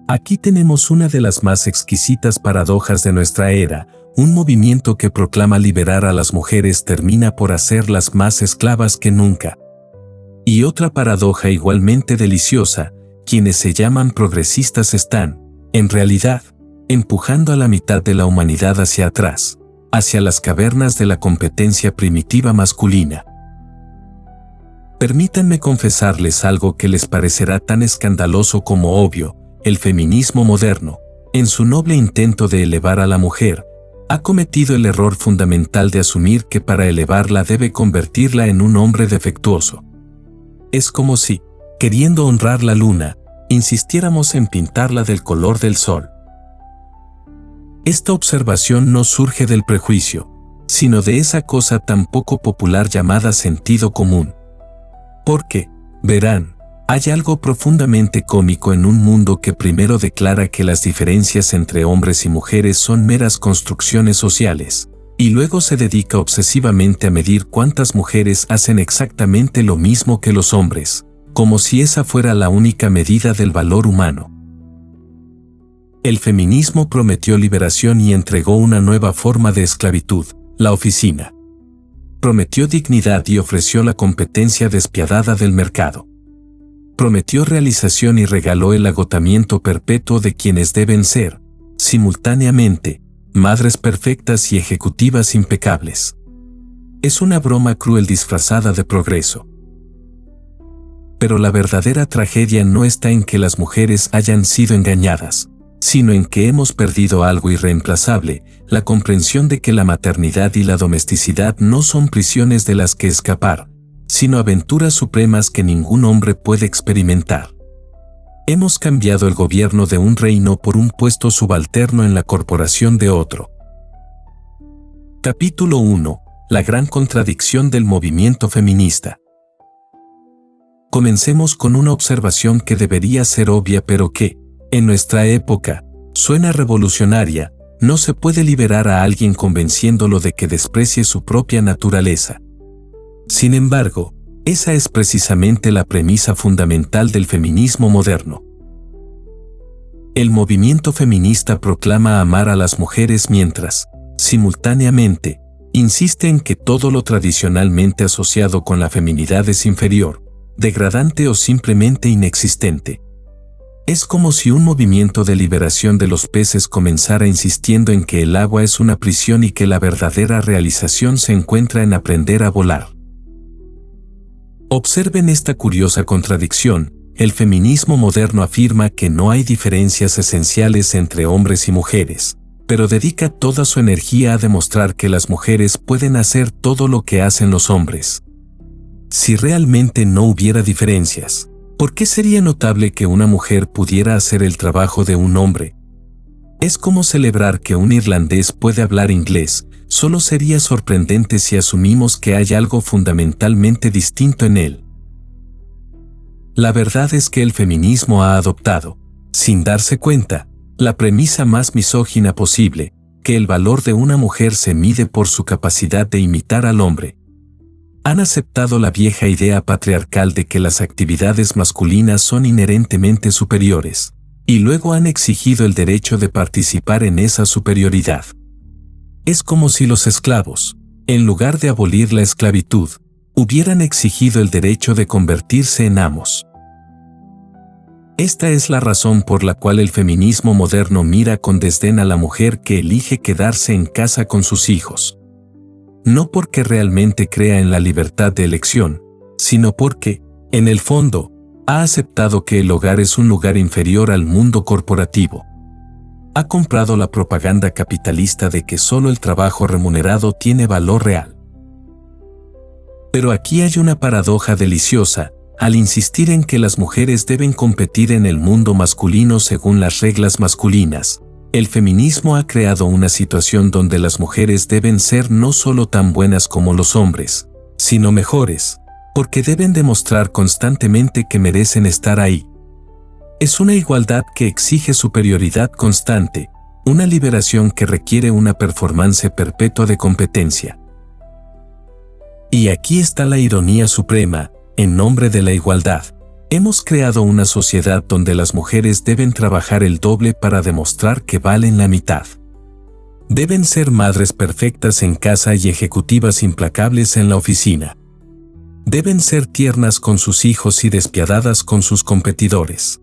Aquí tenemos una de las más exquisitas paradojas de nuestra era. Un movimiento que proclama liberar a las mujeres termina por hacerlas más esclavas que nunca. Y otra paradoja igualmente deliciosa: quienes se llaman progresistas están, en realidad, empujando a la mitad de la humanidad hacia atrás, hacia las cavernas de la competencia primitiva masculina. Permítanme confesarles algo que les parecerá tan escandaloso como obvio: el feminismo moderno, en su noble intento de elevar a la mujer, ha cometido el error fundamental de asumir que para elevarla debe convertirla en un hombre defectuoso. Es como si, queriendo honrar la luna, insistiéramos en pintarla del color del sol. Esta observación no surge del prejuicio, sino de esa cosa tan poco popular llamada sentido común. Porque, verán, hay algo profundamente cómico en un mundo que primero declara que las diferencias entre hombres y mujeres son meras construcciones sociales, y luego se dedica obsesivamente a medir cuántas mujeres hacen exactamente lo mismo que los hombres, como si esa fuera la única medida del valor humano. El feminismo prometió liberación y entregó una nueva forma de esclavitud, la oficina. Prometió dignidad y ofreció la competencia despiadada del mercado. Prometió realización y regaló el agotamiento perpetuo de quienes deben ser, simultáneamente, madres perfectas y ejecutivas impecables. Es una broma cruel disfrazada de progreso. Pero la verdadera tragedia no está en que las mujeres hayan sido engañadas, sino en que hemos perdido algo irreemplazable: la comprensión de que la maternidad y la domesticidad no son prisiones de las que escapar, sino aventuras supremas que ningún hombre puede experimentar. Hemos cambiado el gobierno de un reino por un puesto subalterno en la corporación de otro. Capítulo 1. La gran contradicción del movimiento feminista. Comencemos con una observación que debería ser obvia pero que, en nuestra época, suena revolucionaria: no se puede liberar a alguien convenciéndolo de que desprecie su propia naturaleza. Sin embargo, esa es precisamente la premisa fundamental del feminismo moderno. El movimiento feminista proclama amar a las mujeres mientras, simultáneamente, insiste en que todo lo tradicionalmente asociado con la feminidad es inferior, degradante o simplemente inexistente. Es como si un movimiento de liberación de los peces comenzara insistiendo en que el agua es una prisión y que la verdadera realización se encuentra en aprender a volar. Observen esta curiosa contradicción: el feminismo moderno afirma que no hay diferencias esenciales entre hombres y mujeres, pero dedica toda su energía a demostrar que las mujeres pueden hacer todo lo que hacen los hombres. Si realmente no hubiera diferencias, ¿por qué sería notable que una mujer pudiera hacer el trabajo de un hombre? Es como celebrar que un irlandés puede hablar inglés. Solo sería sorprendente si asumimos que hay algo fundamentalmente distinto en él. La verdad es que el feminismo ha adoptado, sin darse cuenta, la premisa más misógina posible: que el valor de una mujer se mide por su capacidad de imitar al hombre. Han aceptado la vieja idea patriarcal de que las actividades masculinas son inherentemente superiores, y luego han exigido el derecho de participar en esa superioridad. Es como si los esclavos, en lugar de abolir la esclavitud, hubieran exigido el derecho de convertirse en amos. Esta es la razón por la cual el feminismo moderno mira con desdén a la mujer que elige quedarse en casa con sus hijos. No porque realmente crea en la libertad de elección, sino porque, en el fondo, ha aceptado que el hogar es un lugar inferior al mundo corporativo. Ha comprado la propaganda capitalista de que solo el trabajo remunerado tiene valor real. Pero aquí hay una paradoja deliciosa: al insistir en que las mujeres deben competir en el mundo masculino según las reglas masculinas, el feminismo ha creado una situación donde las mujeres deben ser no solo tan buenas como los hombres, sino mejores, porque deben demostrar constantemente que merecen estar ahí. Es una igualdad que exige superioridad constante, una liberación que requiere una performance perpetua de competencia. Y aquí está la ironía suprema: en nombre de la igualdad, Hemos creado una sociedad donde las mujeres deben trabajar el doble para demostrar que valen la mitad. Deben ser madres perfectas en casa y ejecutivas implacables en la oficina. Deben ser tiernas con sus hijos y despiadadas con sus competidores.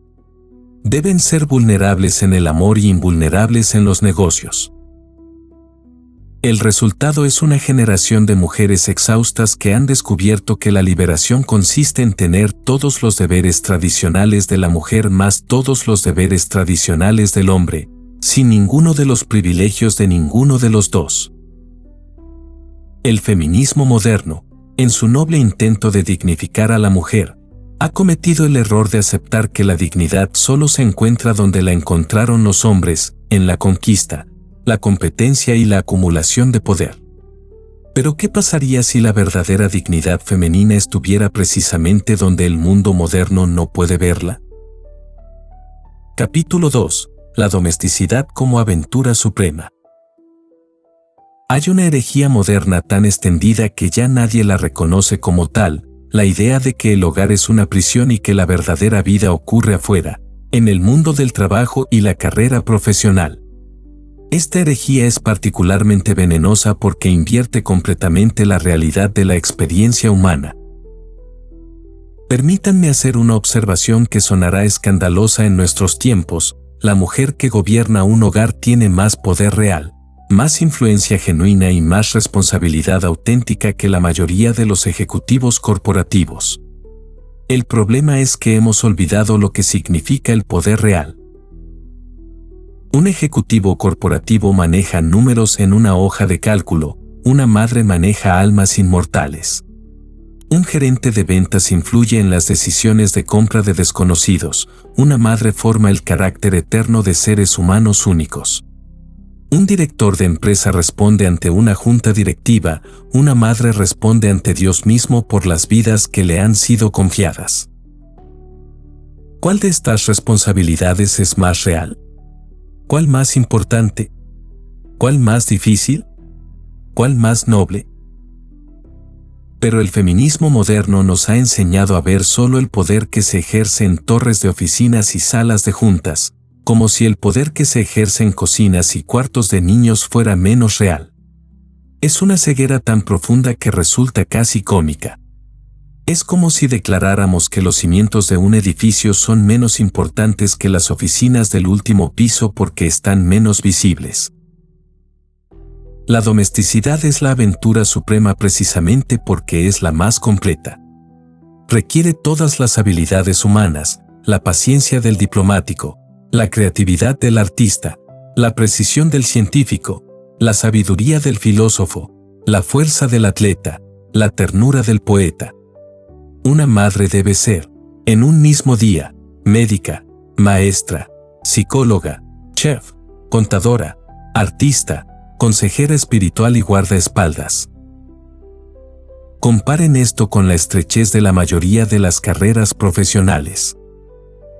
Deben ser vulnerables en el amor y invulnerables en los negocios. El resultado es una generación de mujeres exhaustas que han descubierto que la liberación consiste en tener todos los deberes tradicionales de la mujer más todos los deberes tradicionales del hombre, sin ninguno de los privilegios de ninguno de los dos. El feminismo moderno, en su noble intento de dignificar a la mujer, ha cometido el error de aceptar que la dignidad solo se encuentra donde la encontraron los hombres, en la conquista, la competencia y la acumulación de poder. Pero ¿qué pasaría si la verdadera dignidad femenina estuviera precisamente donde el mundo moderno no puede verla? Capítulo 2. La domesticidad como aventura suprema. Hay una herejía moderna tan extendida que ya nadie la reconoce como tal, la idea de que el hogar es una prisión y que la verdadera vida ocurre afuera, en el mundo del trabajo y la carrera profesional. Esta herejía es particularmente venenosa porque invierte completamente la realidad de la experiencia humana. Permítanme hacer una observación que sonará escandalosa en nuestros tiempos: la mujer que gobierna un hogar tiene más poder real, más influencia genuina y más responsabilidad auténtica que la mayoría de los ejecutivos corporativos. El problema es que hemos olvidado lo que significa el poder real. Un ejecutivo corporativo maneja números en una hoja de cálculo, una madre maneja almas inmortales. Un gerente de ventas influye en las decisiones de compra de desconocidos, una madre forma el carácter eterno de seres humanos únicos. Un director de empresa responde ante una junta directiva, una madre responde ante Dios mismo por las vidas que le han sido confiadas. ¿Cuál de estas responsabilidades es más real? ¿Cuál más importante? ¿Cuál más difícil? ¿Cuál más noble? Pero el feminismo moderno nos ha enseñado a ver solo el poder que se ejerce en torres de oficinas y salas de juntas, como si el poder que se ejerce en cocinas y cuartos de niños fuera menos real. Es una ceguera tan profunda que resulta casi cómica. Es como si declaráramos que los cimientos de un edificio son menos importantes que las oficinas del último piso porque están menos visibles. La domesticidad es la aventura suprema precisamente porque es la más completa. Requiere todas las habilidades humanas, la paciencia del diplomático, la creatividad del artista, la precisión del científico, la sabiduría del filósofo, la fuerza del atleta, la ternura del poeta. Una madre debe ser, en un mismo día, médica, maestra, psicóloga, chef, contadora, artista, consejera espiritual y guardaespaldas. Comparen esto con la estrechez de la mayoría de las carreras profesionales.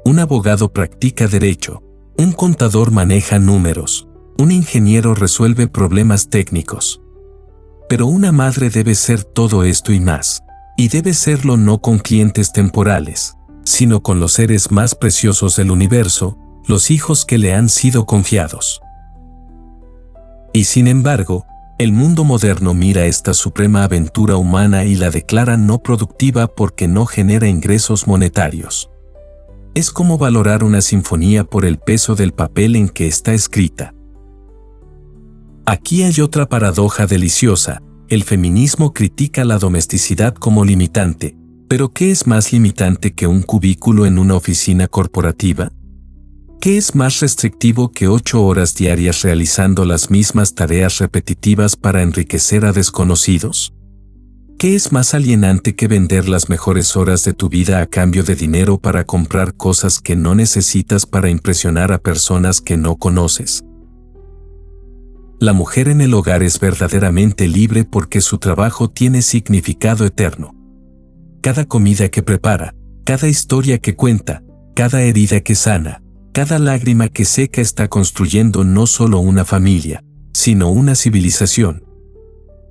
Un abogado practica derecho, un contador maneja números, un ingeniero resuelve problemas técnicos. Pero una madre debe ser todo esto y más. Y debe serlo no con clientes temporales, sino con los seres más preciosos del universo, los hijos que le han sido confiados. Y sin embargo, el mundo moderno mira esta suprema aventura humana y la declara no productiva porque no genera ingresos monetarios. Es como valorar una sinfonía por el peso del papel en que está escrita. Aquí hay otra paradoja deliciosa. El feminismo critica la domesticidad como limitante, pero ¿qué es más limitante que un cubículo en una oficina corporativa? ¿Qué es más restrictivo que 8 horas diarias realizando las mismas tareas repetitivas para enriquecer a desconocidos? ¿Qué es más alienante que vender las mejores horas de tu vida a cambio de dinero para comprar cosas que no necesitas para impresionar a personas que no conoces? La mujer en el hogar es verdaderamente libre porque su trabajo tiene significado eterno. Cada comida que prepara, cada historia que cuenta, cada herida que sana, cada lágrima que seca está construyendo no solo una familia, sino una civilización.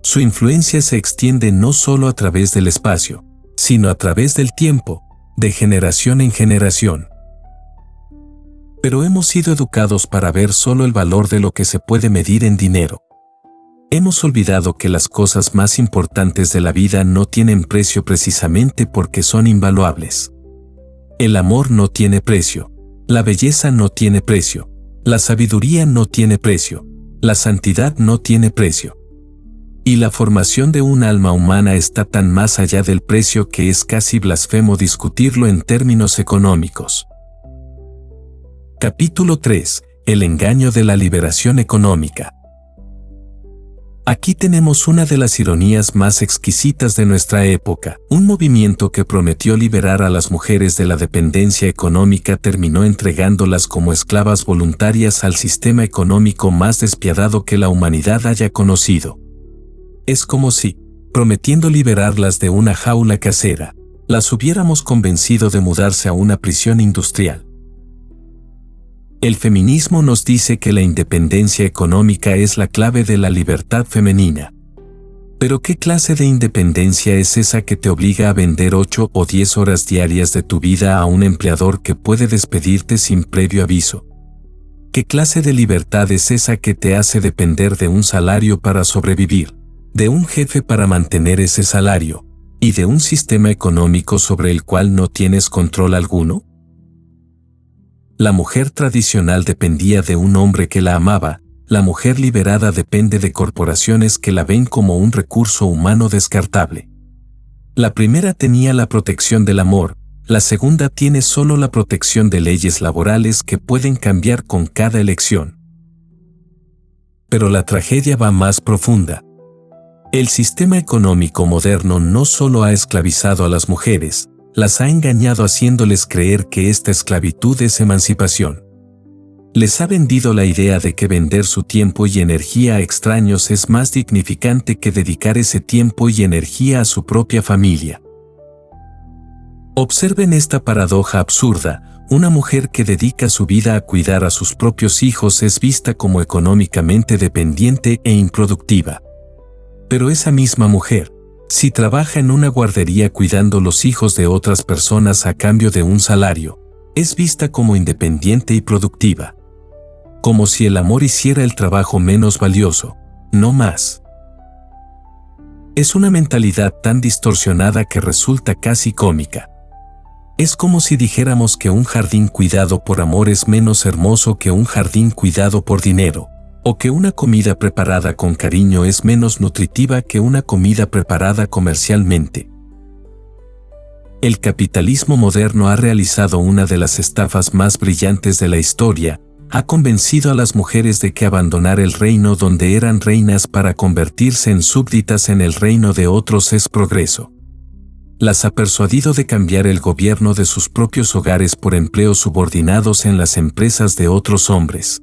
Su influencia se extiende no solo a través del espacio, sino a través del tiempo, de generación en generación. Pero hemos sido educados para ver solo el valor de lo que se puede medir en dinero. Hemos olvidado que las cosas más importantes de la vida no tienen precio precisamente porque son invaluables. El amor no tiene precio, la belleza no tiene precio, la sabiduría no tiene precio, la santidad no tiene precio. Y la formación de un alma humana está tan más allá del precio que es casi blasfemo discutirlo en términos económicos. Capítulo 3. El engaño de la liberación económica. Aquí tenemos una de las ironías más exquisitas de nuestra época. Un movimiento que prometió liberar a las mujeres de la dependencia económica terminó entregándolas como esclavas voluntarias al sistema económico más despiadado que la humanidad haya conocido. Es como si, prometiendo liberarlas de una jaula casera, las hubiéramos convencido de mudarse a una prisión industrial. El feminismo nos dice que la independencia económica es la clave de la libertad femenina. Pero ¿qué clase de independencia es esa que te obliga a vender 8 o 10 horas diarias de tu vida a un empleador que puede despedirte sin previo aviso? ¿Qué clase de libertad es esa que te hace depender de un salario para sobrevivir, de un jefe para mantener ese salario, y de un sistema económico sobre el cual no tienes control alguno? La mujer tradicional dependía de un hombre que la amaba, la mujer liberada depende de corporaciones que la ven como un recurso humano descartable. La primera tenía la protección del amor, la segunda tiene solo la protección de leyes laborales que pueden cambiar con cada elección. Pero la tragedia va más profunda. El sistema económico moderno no solo ha esclavizado a las mujeres, las ha engañado haciéndoles creer que esta esclavitud es emancipación. Les ha vendido la idea de que vender su tiempo y energía a extraños es más dignificante que dedicar ese tiempo y energía a su propia familia. Observen esta paradoja absurda: una mujer que dedica su vida a cuidar a sus propios hijos es vista como económicamente dependiente e improductiva. Pero esa misma mujer, si trabaja en una guardería cuidando los hijos de otras personas a cambio de un salario, es vista como independiente y productiva. Como si el amor hiciera el trabajo menos valioso, no más. Es una mentalidad tan distorsionada que resulta casi cómica. Es como si dijéramos que un jardín cuidado por amor es menos hermoso que un jardín cuidado por dinero, o que una comida preparada con cariño es menos nutritiva que una comida preparada comercialmente. El capitalismo moderno ha realizado una de las estafas más brillantes de la historia: ha convencido a las mujeres de que abandonar el reino donde eran reinas para convertirse en súbditas en el reino de otros es progreso. Las ha persuadido de cambiar el gobierno de sus propios hogares por empleos subordinados en las empresas de otros hombres.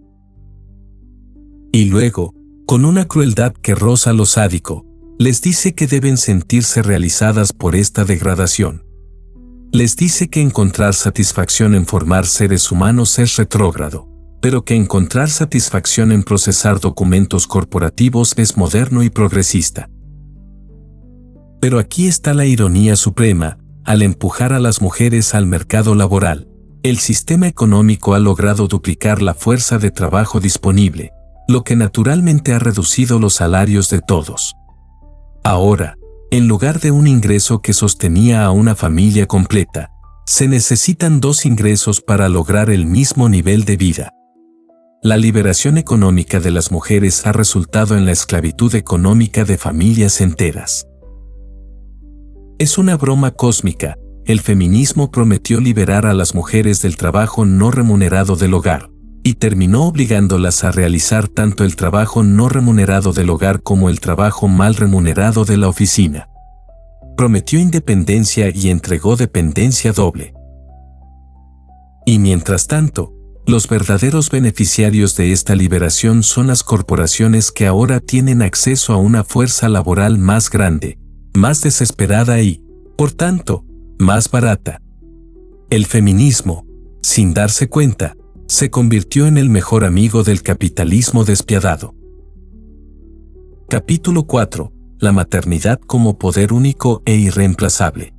Y luego, con una crueldad que roza lo sádico, les dice que deben sentirse realizadas por esta degradación. Les dice que encontrar satisfacción en formar seres humanos es retrógrado, pero que encontrar satisfacción en procesar documentos corporativos es moderno y progresista. Pero aquí está la ironía suprema: al empujar a las mujeres al mercado laboral, el sistema económico ha logrado duplicar la fuerza de trabajo disponible, lo que naturalmente ha reducido los salarios de todos. Ahora, en lugar de un ingreso que sostenía a una familia completa, se necesitan 2 ingresos para lograr el mismo nivel de vida. La liberación económica de las mujeres ha resultado en la esclavitud económica de familias enteras. Es una broma cósmica. El feminismo prometió liberar a las mujeres del trabajo no remunerado del hogar, y terminó obligándolas a realizar tanto el trabajo no remunerado del hogar como el trabajo mal remunerado de la oficina. Prometió independencia y entregó dependencia doble. Y mientras tanto, los verdaderos beneficiarios de esta liberación son las corporaciones que ahora tienen acceso a una fuerza laboral más grande, más desesperada y, por tanto, más barata. El feminismo, sin darse cuenta, se convirtió en el mejor amigo del capitalismo despiadado. Capítulo 4. La maternidad como poder único e irreemplazable.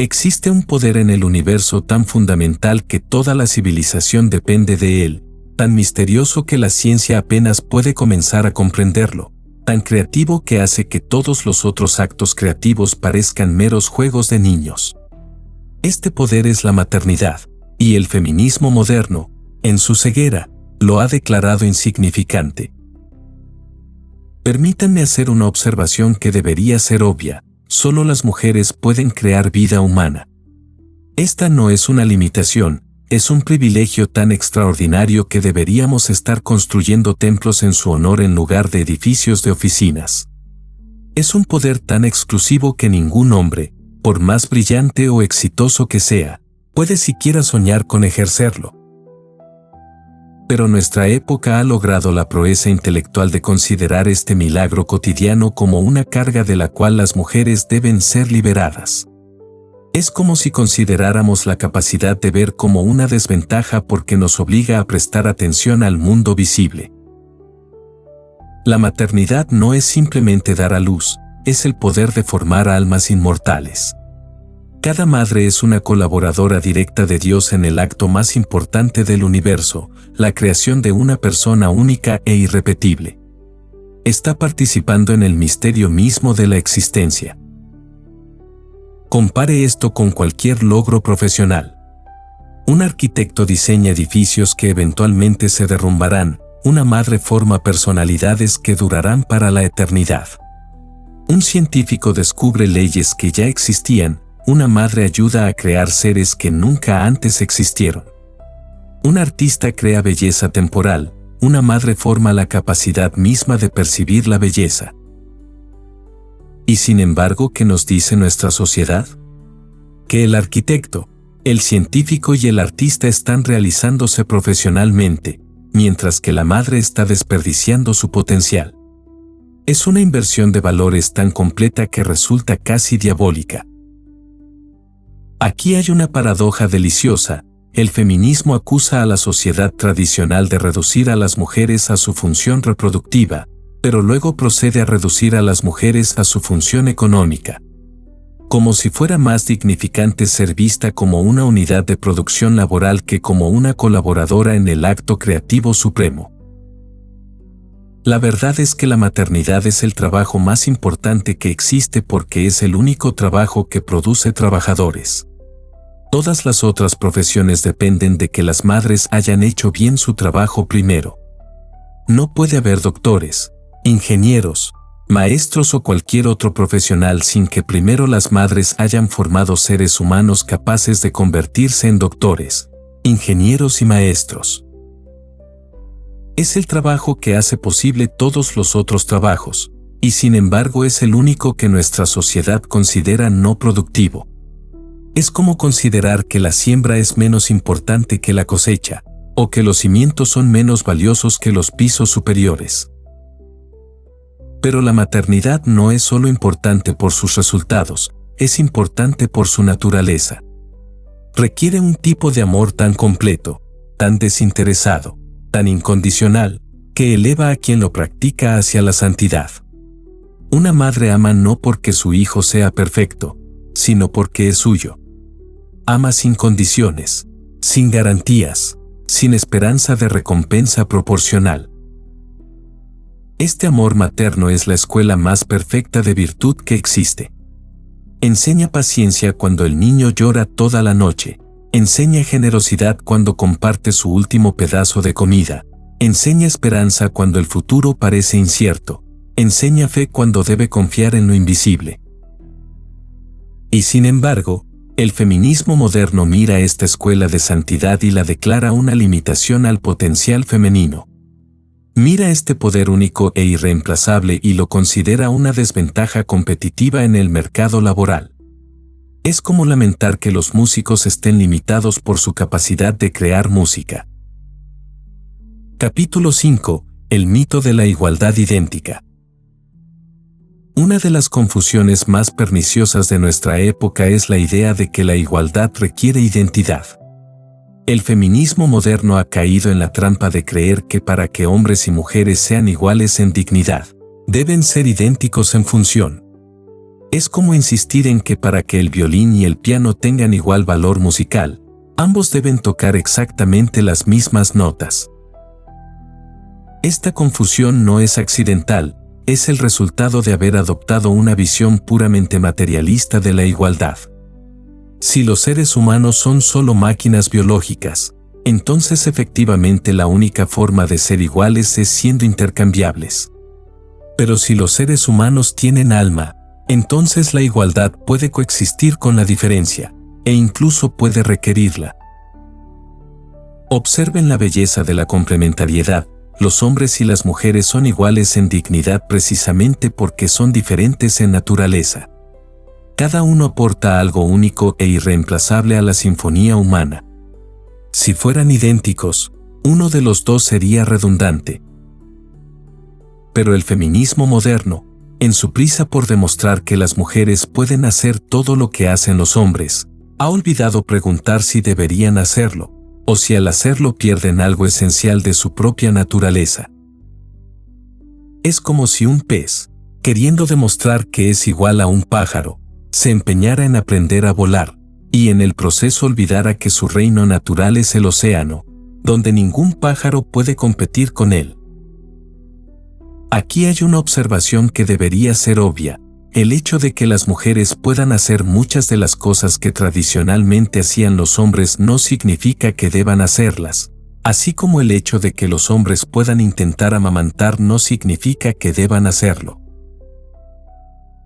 Existe un poder en el universo tan fundamental que toda la civilización depende de él, tan misterioso que la ciencia apenas puede comenzar a comprenderlo, tan creativo que hace que todos los otros actos creativos parezcan meros juegos de niños. Este poder es la maternidad, y el feminismo moderno, en su ceguera, lo ha declarado insignificante. Permítanme hacer una observación que debería ser obvia: solo las mujeres pueden crear vida humana. Esta no es una limitación, es un privilegio tan extraordinario que deberíamos estar construyendo templos en su honor en lugar de edificios de oficinas. Es un poder tan exclusivo que ningún hombre, por más brillante o exitoso que sea, puede siquiera soñar con ejercerlo. Pero nuestra época ha logrado la proeza intelectual de considerar este milagro cotidiano como una carga de la cual las mujeres deben ser liberadas. Es como si consideráramos la capacidad de ver como una desventaja porque nos obliga a prestar atención al mundo visible. La maternidad no es simplemente dar a luz, es el poder de formar almas inmortales. Cada madre es una colaboradora directa de Dios en el acto más importante del universo, la creación de una persona única e irrepetible. Está participando en el misterio mismo de la existencia. Compare esto con cualquier logro profesional. Un arquitecto diseña edificios que eventualmente se derrumbarán, una madre forma personalidades que durarán para la eternidad. Un científico descubre leyes que ya existían, una madre ayuda a crear seres que nunca antes existieron. Un artista crea belleza temporal, una madre forma la capacidad misma de percibir la belleza. Y sin embargo, ¿qué nos dice nuestra sociedad? Que el arquitecto, el científico y el artista están realizándose profesionalmente, mientras que la madre está desperdiciando su potencial. Es una inversión de valores tan completa que resulta casi diabólica. Aquí hay una paradoja deliciosa: el feminismo acusa a la sociedad tradicional de reducir a las mujeres a su función reproductiva, pero luego procede a reducir a las mujeres a su función económica. Como si fuera más dignificante ser vista como una unidad de producción laboral que como una colaboradora en el acto creativo supremo. La verdad es que la maternidad es el trabajo más importante que existe porque es el único trabajo que produce trabajadores. Todas las otras profesiones dependen de que las madres hayan hecho bien su trabajo primero. No puede haber doctores, ingenieros, maestros o cualquier otro profesional sin que primero las madres hayan formado seres humanos capaces de convertirse en doctores, ingenieros y maestros. Es el trabajo que hace posible todos los otros trabajos, y sin embargo es el único que nuestra sociedad considera no productivo. Es como considerar que la siembra es menos importante que la cosecha, o que los cimientos son menos valiosos que los pisos superiores. Pero la maternidad no es solo importante por sus resultados, es importante por su naturaleza. Requiere un tipo de amor tan completo, tan desinteresado, tan incondicional, que eleva a quien lo practica hacia la santidad. Una madre ama no porque su hijo sea perfecto, sino porque es suyo. Ama sin condiciones, sin garantías, sin esperanza de recompensa proporcional. Este amor materno es la escuela más perfecta de virtud que existe. Enseña paciencia cuando el niño llora toda la noche, enseña generosidad cuando comparte su último pedazo de comida, enseña esperanza cuando el futuro parece incierto, enseña fe cuando debe confiar en lo invisible. Y sin embargo, el feminismo moderno mira esta escuela de santidad y la declara una limitación al potencial femenino. Mira este poder único e irreemplazable y lo considera una desventaja competitiva en el mercado laboral. Es como lamentar que los músicos estén limitados por su capacidad de crear música. Capítulo 5. El mito de la igualdad idéntica. Una de las confusiones más perniciosas de nuestra época es la idea de que la igualdad requiere identidad. El feminismo moderno ha caído en la trampa de creer que para que hombres y mujeres sean iguales en dignidad, deben ser idénticos en función. Es como insistir en que para que el violín y el piano tengan igual valor musical, ambos deben tocar exactamente las mismas notas. Esta confusión no es accidental, es el resultado de haber adoptado una visión puramente materialista de la igualdad. Si los seres humanos son solo máquinas biológicas, entonces efectivamente la única forma de ser iguales es siendo intercambiables. Pero si los seres humanos tienen alma, entonces la igualdad puede coexistir con la diferencia, e incluso puede requerirla. Observen la belleza de la complementariedad. Los hombres y las mujeres son iguales en dignidad precisamente porque son diferentes en naturaleza. Cada uno aporta algo único e irreemplazable a la sinfonía humana. Si fueran idénticos, uno de los dos sería redundante. Pero el feminismo moderno, en su prisa por demostrar que las mujeres pueden hacer todo lo que hacen los hombres, ha olvidado preguntar si deberían hacerlo, o si al hacerlo pierden algo esencial de su propia naturaleza. Es como si un pez, queriendo demostrar que es igual a un pájaro, se empeñara en aprender a volar, y en el proceso olvidara que su reino natural es el océano, donde ningún pájaro puede competir con él. Aquí hay una observación que debería ser obvia. El hecho de que las mujeres puedan hacer muchas de las cosas que tradicionalmente hacían los hombres no significa que deban hacerlas, así como el hecho de que los hombres puedan intentar amamantar no significa que deban hacerlo.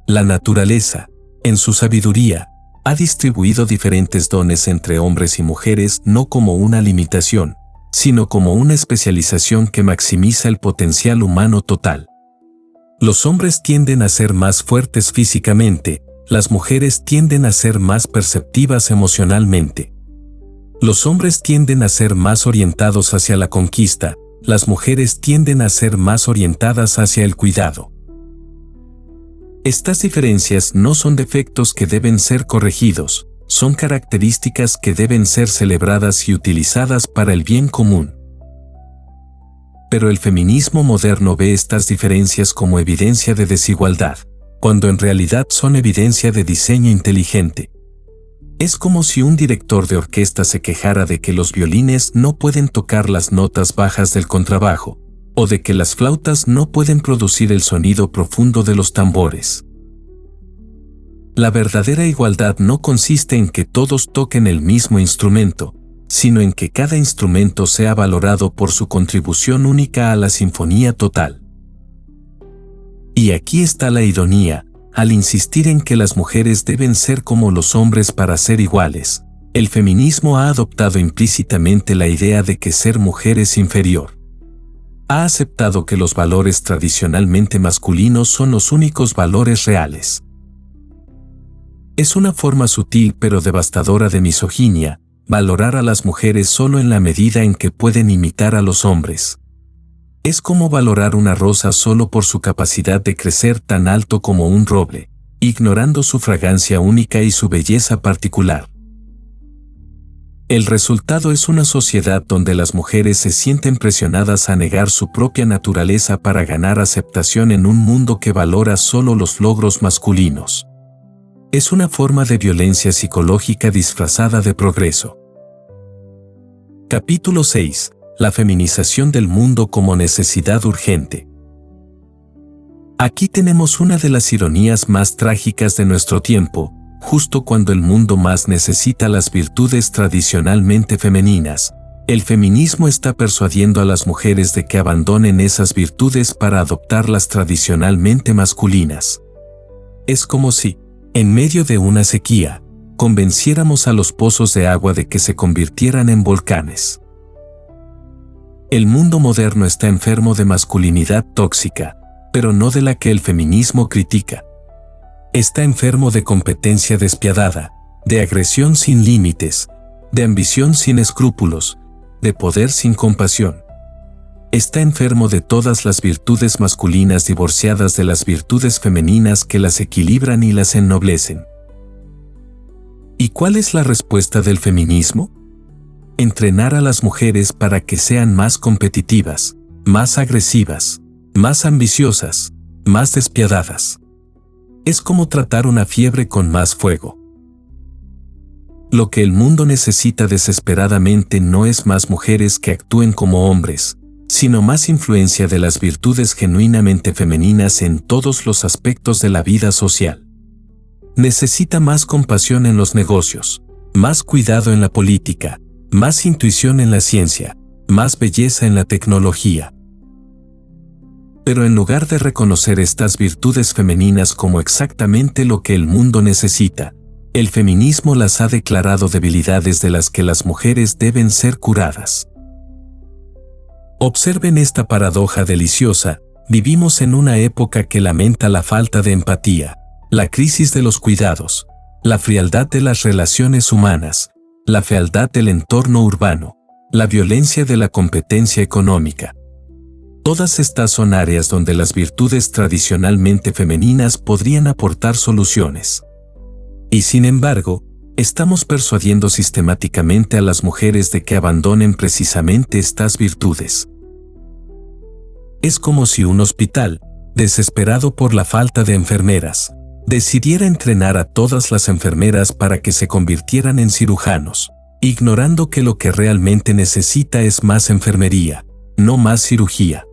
La naturaleza, en su sabiduría, ha distribuido diferentes dones entre hombres y mujeres no como una limitación, sino como una especialización que maximiza el potencial humano total. Los hombres tienden a ser más fuertes físicamente, las mujeres tienden a ser más perceptivas emocionalmente. Los hombres tienden a ser más orientados hacia la conquista, las mujeres tienden a ser más orientadas hacia el cuidado. Estas diferencias no son defectos que deben ser corregidos, son características que deben ser celebradas y utilizadas para el bien común. Pero el feminismo moderno ve estas diferencias como evidencia de desigualdad, cuando en realidad son evidencia de diseño inteligente. Es como si un director de orquesta se quejara de que los violines no pueden tocar las notas bajas del contrabajo, o de que las flautas no pueden producir el sonido profundo de los tambores. La verdadera igualdad no consiste en que todos toquen el mismo instrumento, sino en que cada instrumento sea valorado por su contribución única a la sinfonía total. Y aquí está la ironía, al insistir en que las mujeres deben ser como los hombres para ser iguales, el feminismo ha adoptado implícitamente la idea de que ser mujer es inferior. Ha aceptado que los valores tradicionalmente masculinos son los únicos valores reales. Es una forma sutil pero devastadora de misoginia, valorar a las mujeres solo en la medida en que pueden imitar a los hombres. Es como valorar una rosa solo por su capacidad de crecer tan alto como un roble, ignorando su fragancia única y su belleza particular. El resultado es una sociedad donde las mujeres se sienten presionadas a negar su propia naturaleza para ganar aceptación en un mundo que valora solo los logros masculinos. Es una forma de violencia psicológica disfrazada de progreso. Capítulo 6. La feminización del mundo como necesidad urgente. Aquí tenemos una de las ironías más trágicas de nuestro tiempo, justo cuando el mundo más necesita las virtudes tradicionalmente femeninas. El feminismo está persuadiendo a las mujeres de que abandonen esas virtudes para adoptar las tradicionalmente masculinas. Es como si, en medio de una sequía, convenciéramos a los pozos de agua de que se convirtieran en volcanes. El mundo moderno está enfermo de masculinidad tóxica, pero no de la que el feminismo critica. Está enfermo de competencia despiadada, de agresión sin límites, de ambición sin escrúpulos, de poder sin compasión. Está enfermo de todas las virtudes masculinas divorciadas de las virtudes femeninas que las equilibran y las ennoblecen. ¿Y cuál es la respuesta del feminismo? Entrenar a las mujeres para que sean más competitivas, más agresivas, más ambiciosas, más despiadadas. Es como tratar una fiebre con más fuego. Lo que el mundo necesita desesperadamente no es más mujeres que actúen como hombres, sino más influencia de las virtudes genuinamente femeninas en todos los aspectos de la vida social. Necesita más compasión en los negocios, más cuidado en la política, más intuición en la ciencia, más belleza en la tecnología. Pero en lugar de reconocer estas virtudes femeninas como exactamente lo que el mundo necesita, el feminismo las ha declarado debilidades de las que las mujeres deben ser curadas. Observen esta paradoja deliciosa: vivimos en una época que lamenta la falta de empatía, la crisis de los cuidados, la frialdad de las relaciones humanas, la fealdad del entorno urbano, la violencia de la competencia económica. Todas estas son áreas donde las virtudes tradicionalmente femeninas podrían aportar soluciones. Y sin embargo, estamos persuadiendo sistemáticamente a las mujeres de que abandonen precisamente estas virtudes. Es como si un hospital, desesperado por la falta de enfermeras, decidiera entrenar a todas las enfermeras para que se convirtieran en cirujanos, ignorando que lo que realmente necesita es más enfermería, no más cirugía.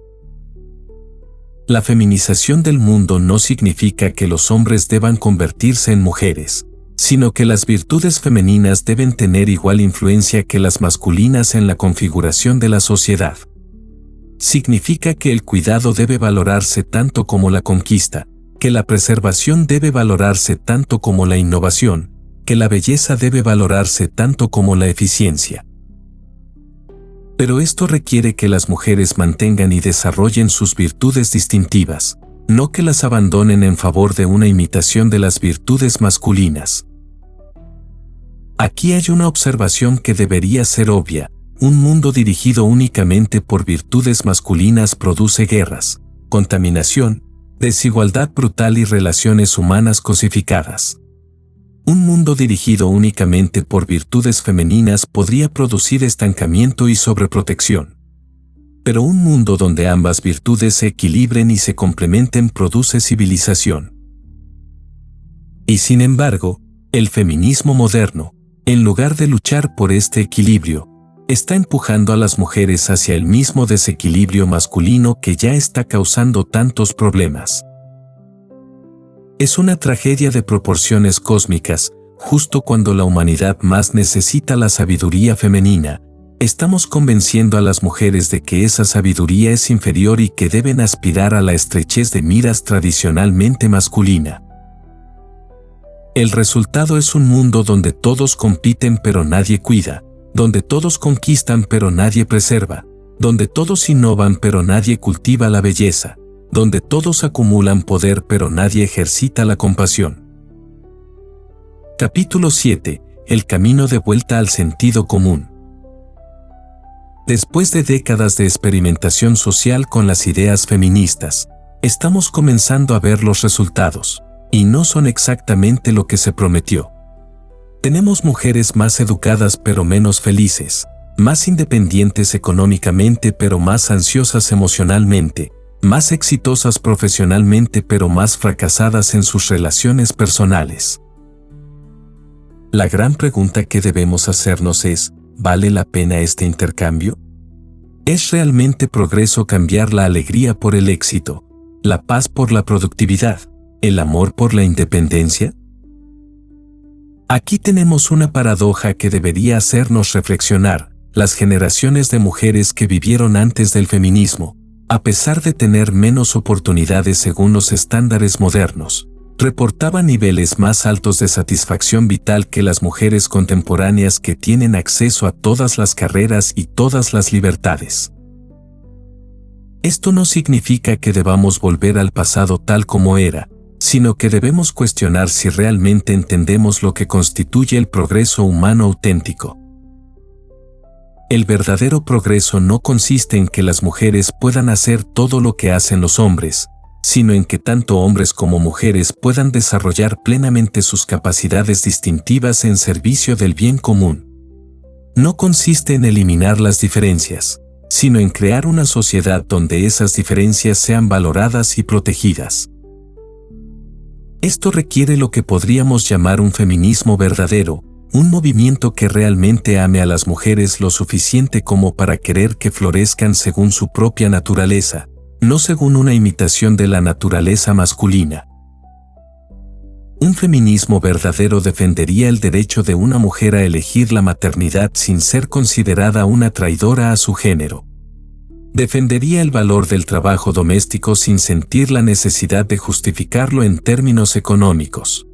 La feminización del mundo no significa que los hombres deban convertirse en mujeres, sino que las virtudes femeninas deben tener igual influencia que las masculinas en la configuración de la sociedad. Significa que el cuidado debe valorarse tanto como la conquista, que la preservación debe valorarse tanto como la innovación, que la belleza debe valorarse tanto como la eficiencia. Pero esto requiere que las mujeres mantengan y desarrollen sus virtudes distintivas, no que las abandonen en favor de una imitación de las virtudes masculinas. Aquí hay una observación que debería ser obvia: un mundo dirigido únicamente por virtudes masculinas produce guerras, contaminación, desigualdad brutal y relaciones humanas cosificadas. Un mundo dirigido únicamente por virtudes femeninas podría producir estancamiento y sobreprotección. Pero un mundo donde ambas virtudes se equilibren y se complementen produce civilización. Y sin embargo, el feminismo moderno, en lugar de luchar por este equilibrio, está empujando a las mujeres hacia el mismo desequilibrio masculino que ya está causando tantos problemas. Es una tragedia de proporciones cósmicas. Justo cuando la humanidad más necesita la sabiduría femenina, estamos convenciendo a las mujeres de que esa sabiduría es inferior y que deben aspirar a la estrechez de miras tradicionalmente masculina. El resultado es un mundo donde todos compiten pero nadie cuida, donde todos conquistan pero nadie preserva, donde todos innovan pero nadie cultiva la belleza, donde todos acumulan poder pero nadie ejercita la compasión. Capítulo 7. El camino de vuelta al sentido común. Después de décadas de experimentación social con las ideas feministas, estamos comenzando a ver los resultados, y no son exactamente lo que se prometió. Tenemos mujeres más educadas pero menos felices, más independientes económicamente pero más ansiosas emocionalmente, más exitosas profesionalmente pero más fracasadas en sus relaciones personales. La gran pregunta que debemos hacernos es: ¿vale la pena este intercambio? ¿Es realmente progreso cambiar la alegría por el éxito, la paz por la productividad, el amor por la independencia? Aquí tenemos una paradoja que debería hacernos reflexionar. Las generaciones de mujeres que vivieron antes del feminismo, a pesar de tener menos oportunidades según los estándares modernos, reportaban niveles más altos de satisfacción vital que las mujeres contemporáneas que tienen acceso a todas las carreras y todas las libertades. Esto no significa que debamos volver al pasado tal como era, sino que debemos cuestionar si realmente entendemos lo que constituye el progreso humano auténtico. El verdadero progreso no consiste en que las mujeres puedan hacer todo lo que hacen los hombres, sino en que tanto hombres como mujeres puedan desarrollar plenamente sus capacidades distintivas en servicio del bien común. No consiste en eliminar las diferencias, sino en crear una sociedad donde esas diferencias sean valoradas y protegidas. Esto requiere lo que podríamos llamar un feminismo verdadero, un movimiento que realmente ame a las mujeres lo suficiente como para querer que florezcan según su propia naturaleza, no según una imitación de la naturaleza masculina. Un feminismo verdadero defendería el derecho de una mujer a elegir la maternidad sin ser considerada una traidora a su género. Defendería el valor del trabajo doméstico sin sentir la necesidad de justificarlo en términos económicos.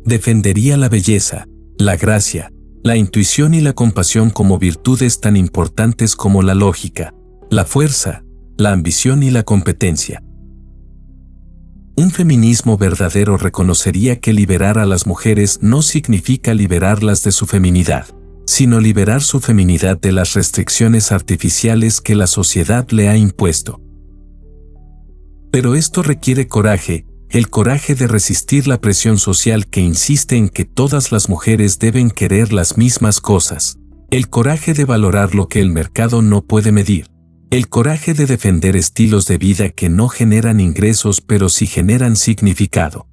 Defendería la belleza, la gracia, la intuición y la compasión como virtudes tan importantes como la lógica, la fuerza, la ambición y la competencia. Un feminismo verdadero reconocería que liberar a las mujeres no significa liberarlas de su feminidad, sino liberar su feminidad de las restricciones artificiales que la sociedad le ha impuesto. Pero esto requiere coraje, el coraje de resistir la presión social que insiste en que todas las mujeres deben querer las mismas cosas, el coraje de valorar lo que el mercado no puede medir, el coraje de defender estilos de vida que no generan ingresos pero sí generan significado.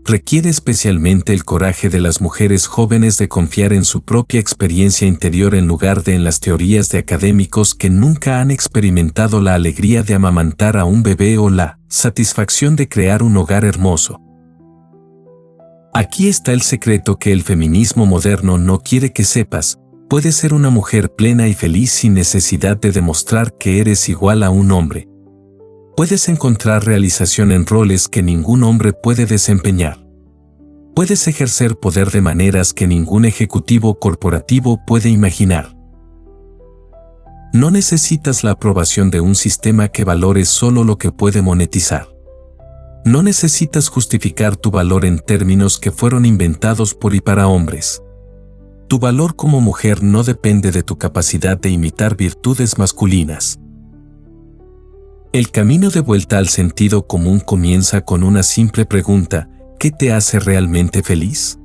Requiere especialmente el coraje de las mujeres jóvenes de confiar en su propia experiencia interior en lugar de en las teorías de académicos que nunca han experimentado la alegría de amamantar a un bebé o la satisfacción de crear un hogar hermoso. Aquí está el secreto que el feminismo moderno no quiere que sepas: puedes ser una mujer plena y feliz sin necesidad de demostrar que eres igual a un hombre. Puedes encontrar realización en roles que ningún hombre puede desempeñar. Puedes ejercer poder de maneras que ningún ejecutivo corporativo puede imaginar. No necesitas la aprobación de un sistema que valore solo lo que puede monetizar. No necesitas justificar tu valor en términos que fueron inventados por y para hombres. Tu valor como mujer no depende de tu capacidad de imitar virtudes masculinas. El camino de vuelta al sentido común comienza con una simple pregunta: ¿qué te hace realmente feliz?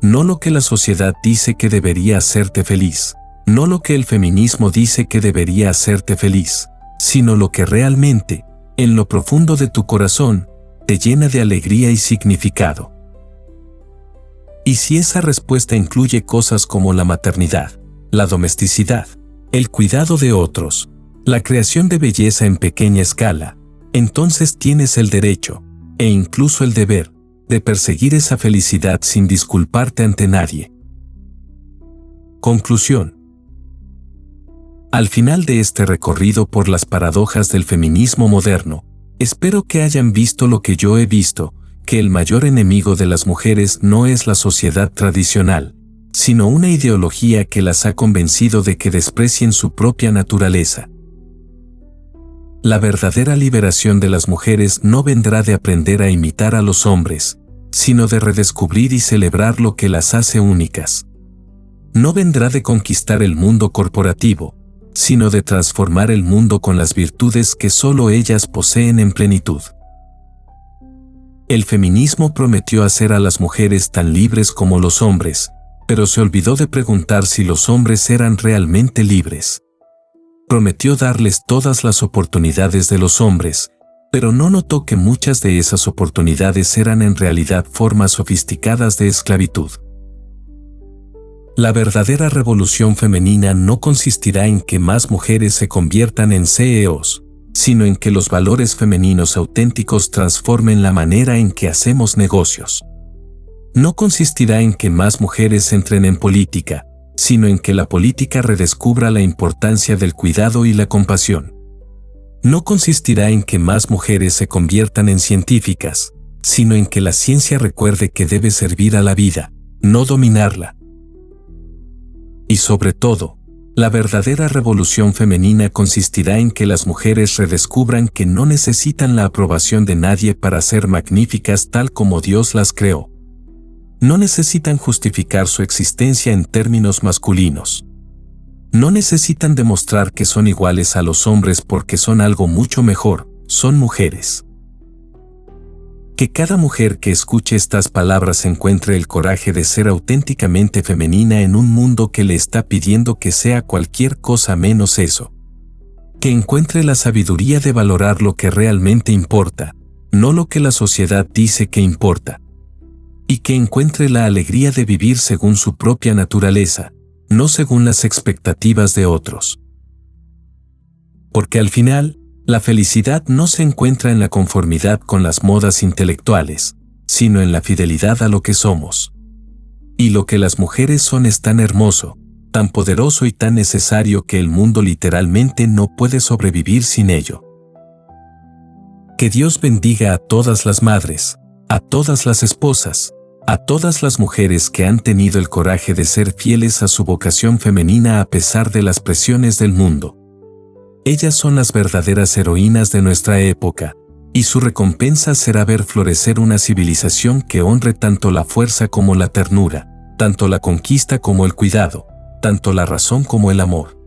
No lo que la sociedad dice que debería hacerte feliz, no lo que el feminismo dice que debería hacerte feliz, sino lo que realmente, en lo profundo de tu corazón, te llena de alegría y significado. Y si esa respuesta incluye cosas como la maternidad, la domesticidad, el cuidado de otros, la creación de belleza en pequeña escala, entonces tienes el derecho, e incluso el deber, de perseguir esa felicidad sin disculparte ante nadie. Conclusión. Al final de este recorrido por las paradojas del feminismo moderno, espero que hayan visto lo que yo he visto, que el mayor enemigo de las mujeres no es la sociedad tradicional, sino una ideología que las ha convencido de que desprecien su propia naturaleza. La verdadera liberación de las mujeres no vendrá de aprender a imitar a los hombres, sino de redescubrir y celebrar lo que las hace únicas. No vendrá de conquistar el mundo corporativo, sino de transformar el mundo con las virtudes que solo ellas poseen en plenitud. El feminismo prometió hacer a las mujeres tan libres como los hombres, pero se olvidó de preguntar si los hombres eran realmente libres. Prometió darles todas las oportunidades de los hombres, pero no notó que muchas de esas oportunidades eran en realidad formas sofisticadas de esclavitud. La verdadera revolución femenina no consistirá en que más mujeres se conviertan en CEOs, sino en que los valores femeninos auténticos transformen la manera en que hacemos negocios. No consistirá en que más mujeres entren en política, sino en que la política redescubra la importancia del cuidado y la compasión. No consistirá en que más mujeres se conviertan en científicas, sino en que la ciencia recuerde que debe servir a la vida, no dominarla. Y sobre todo, la verdadera revolución femenina consistirá en que las mujeres redescubran que no necesitan la aprobación de nadie para ser magníficas tal como Dios las creó. No necesitan justificar su existencia en términos masculinos. No necesitan demostrar que son iguales a los hombres porque son algo mucho mejor, son mujeres. Que cada mujer que escuche estas palabras encuentre el coraje de ser auténticamente femenina en un mundo que le está pidiendo que sea cualquier cosa menos eso. Que encuentre la sabiduría de valorar lo que realmente importa, no lo que la sociedad dice que importa. Y que encuentre la alegría de vivir según su propia naturaleza, no según las expectativas de otros. Porque al final, la felicidad no se encuentra en la conformidad con las modas intelectuales, sino en la fidelidad a lo que somos. Y lo que las mujeres son es tan hermoso, tan poderoso y tan necesario que el mundo literalmente no puede sobrevivir sin ello. Que Dios bendiga a todas las madres, a todas las esposas, a todas las mujeres que han tenido el coraje de ser fieles a su vocación femenina a pesar de las presiones del mundo. Ellas son las verdaderas heroínas de nuestra época, y su recompensa será ver florecer una civilización que honre tanto la fuerza como la ternura, tanto la conquista como el cuidado, tanto la razón como el amor.